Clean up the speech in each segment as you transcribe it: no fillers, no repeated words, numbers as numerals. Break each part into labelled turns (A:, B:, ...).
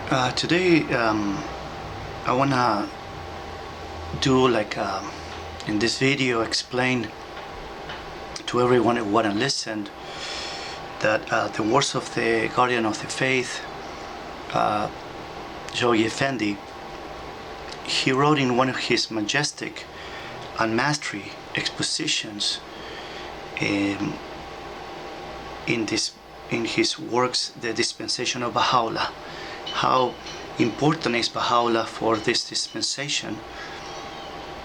A: Today, I wanna do in this video explain to everyone who wanna listen that the words of the guardian of the faith, Shoghi Effendi, he wrote in one of his majestic and mastery expositions in his works, the Dispensation of Bahaullah. How important is Bahaullah for this dispensation,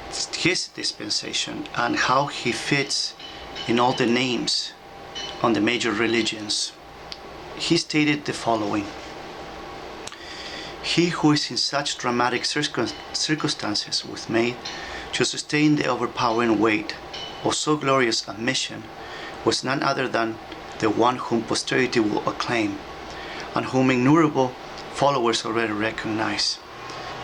A: his dispensation, and how he fits in all the names on the major religions. He stated the following: he who is in such dramatic circumstances was made to sustain the overpowering weight of so glorious a mission was none other than the one whom posterity will acclaim, and whom innumerable followers already recognize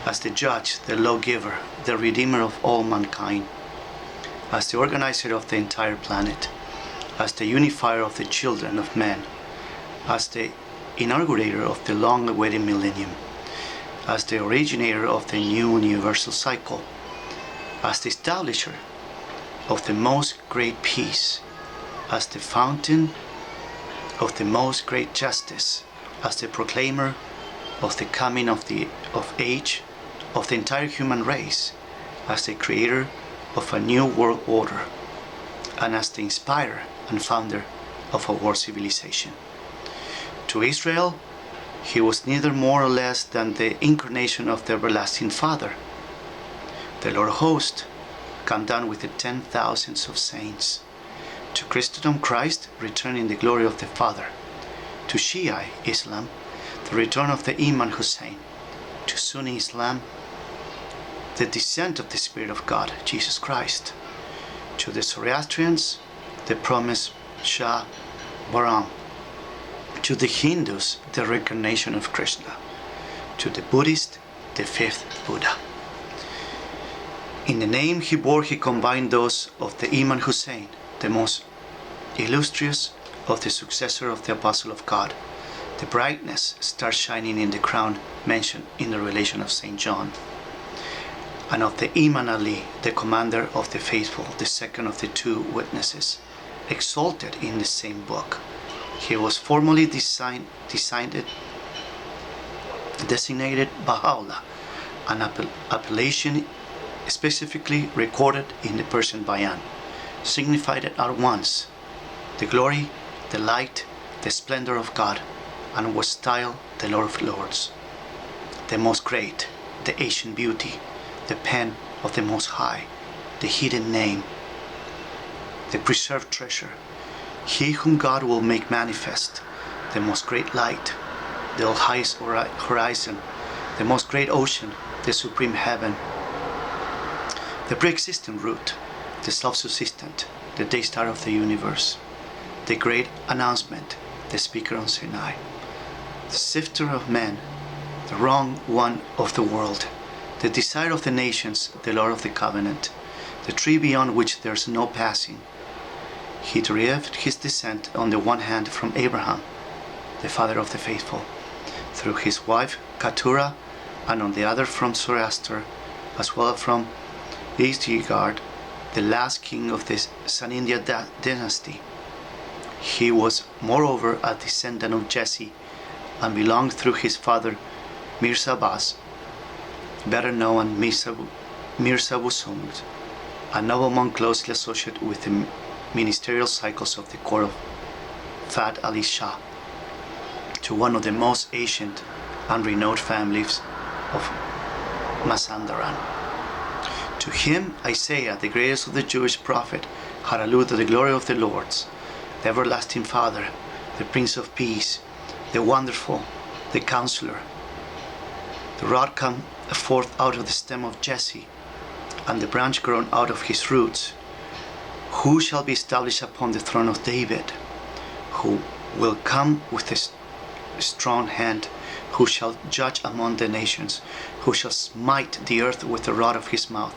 A: as the judge, the lawgiver, the redeemer of all mankind, as the organizer of the entire planet, as the unifier of the children of men, as the inaugurator of the long-awaited millennium, as the originator of the new universal cycle, as the establisher of the most great peace, as the fountain of the most great justice, as the proclaimer of the coming of age of the entire human race, as the creator of a new world order, and as the inspirer and founder of a world civilization. To Israel, he was neither more or less than the incarnation of the everlasting Father, the Lord of hosts, come down with the 10,000s of saints. To Christendom, Christ returned in the glory of the Father. To Shia Islam, the return of the Imam Hussein. To Sunni Islam, the descent of the Spirit of God, Jesus Christ. To the Zoroastrians, the promised Shah Baram. To the Hindus, the reincarnation of Krishna. To the Buddhist, the fifth Buddha. In the name he bore, he combined those of the Imam Hussein, the most illustrious of the successor of the Apostle of God, the brightness star shining in the crown mentioned in the relation of St. John, and of the Imam Ali, the commander of the faithful, the second of the two witnesses, exalted in the same book. He was formally designated Bahaullah, an appellation specifically recorded in the Persian Bayan, signified at once the glory, the light, the splendor of God, and was styled the Lord of Lords, the most great, the ancient beauty, the pen of the Most High, the hidden name, the preserved treasure, he whom God will make manifest, the most great light, the all highest horizon, the most great ocean, the supreme heaven, the pre-existent root, the self-subsistent, the day star of the universe, the great announcement, the speaker on Sinai, the sifter of men, the wrong one of the world, the desire of the nations, the Lord of the covenant, the tree beyond which there is no passing. He derived his descent on the one hand from Abraham, the father of the faithful, through his wife Keturah, and on the other from Zoroaster, as well as from Istigard, the last king of the Sanindya dynasty. He was moreover a descendant of Jesse, and belonged through his father Mirza Abbas, better known as Mirza Busumd, a nobleman closely associated with the ministerial cycles of the court of Fat Ali Shah, to one of the most ancient and renowned families of Mazandaran. To him Isaiah, the greatest of the Jewish prophet, had alluded the glory of the Lords, the everlasting Father, the Prince of Peace, the Wonderful, the Counselor. The rod come forth out of the stem of Jesse, and the branch grown out of his roots. Who shall be established upon the throne of David? Who will come with a strong hand? Who shall judge among the nations? Who shall smite the earth with the rod of his mouth,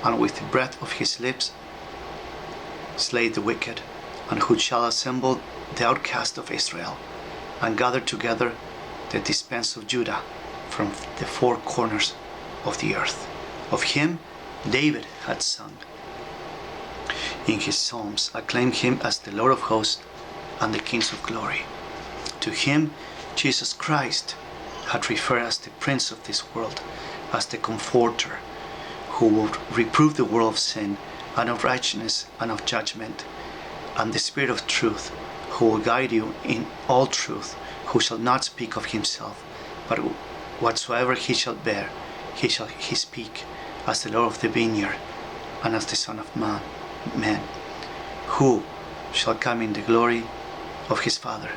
A: and with the breath of his lips slay the wicked? And who shall assemble the outcast of Israel, and gather together the dispense of Judah, from the four corners of the earth. Of him David had sung in his psalms, acclaimed him as the Lord of hosts and the King of glory. To him Jesus Christ had referred as the Prince of this world, as the Comforter, who would reprove the world of sin and of righteousness and of judgment, and the Spirit of truth, who will guide you in all truth, who shall not speak of himself, but whatsoever he shall bear, he shall speak, as the Lord of the vineyard, and as the Son of Man, who shall come in the glory of his Father,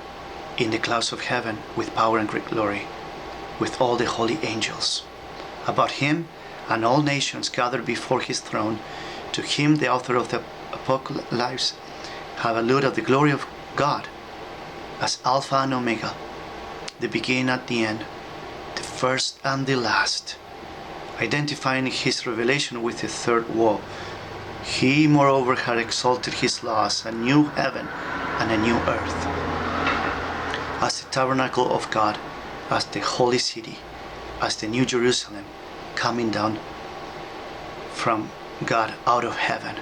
A: in the clouds of heaven, with power and great glory, with all the holy angels. About him and all nations gathered before his throne, to him the author of the Apocalypse have alluded the glory of God as Alpha and Omega, the beginning and the end, the first and the last, identifying his revelation with the third woe. He moreover had exalted his laws, a new heaven and a new earth, as the tabernacle of God, as the holy city, as the new Jerusalem, coming down from God out of heaven,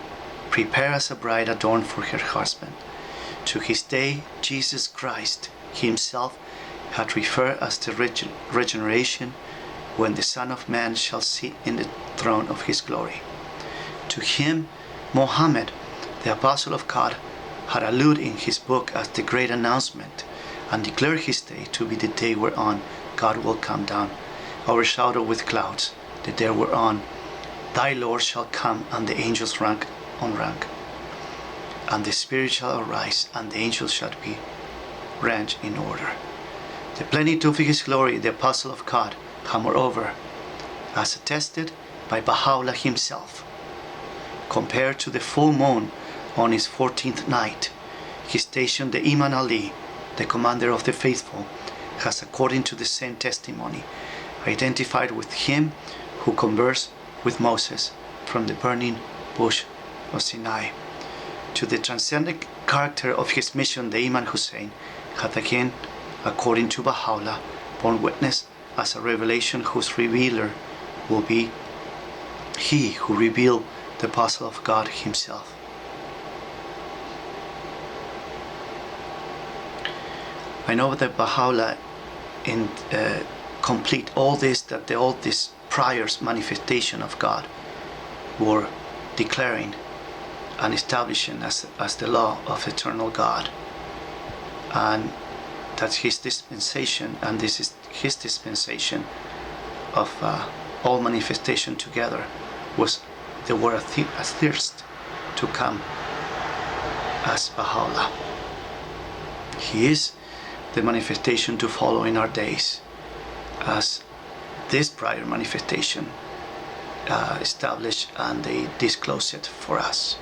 A: prepared as a bride adorned for her husband. To his day Jesus Christ himself had referred as the regeneration, when the Son of Man shall sit in the throne of his glory. To him Mohammed, the apostle of God, had alluded in his book as the great announcement, and declared his day to be the day whereon God will come down, overshadowed with clouds, the day whereon thy Lord shall come, and the angels rank on rank, and the Spirit shall arise, and the angels shall be ranged in order. The plenitude of his glory, the apostle of God, had moreover, as attested by Bahaullah himself, compared to the full moon on its 14th night, he stationed the Imam Ali, the commander of the faithful, has, according to the same testimony, identified with him who conversed with Moses from the burning bush of Sinai. To the transcendent character of his mission, the Imam Hussein had again, according to Bahaullah, borne witness as a revelation whose revealer will be he who revealed the apostle of God himself. I know that Bahaullah complete all this, that all this prior manifestation of God were declaring and establishing as the law of eternal God, and that his dispensation, and this is his dispensation of all manifestation together, was the word a thirst to come as Bahaullah. He is the manifestation to follow in our days, as this prior manifestation established, and they disclose it for us.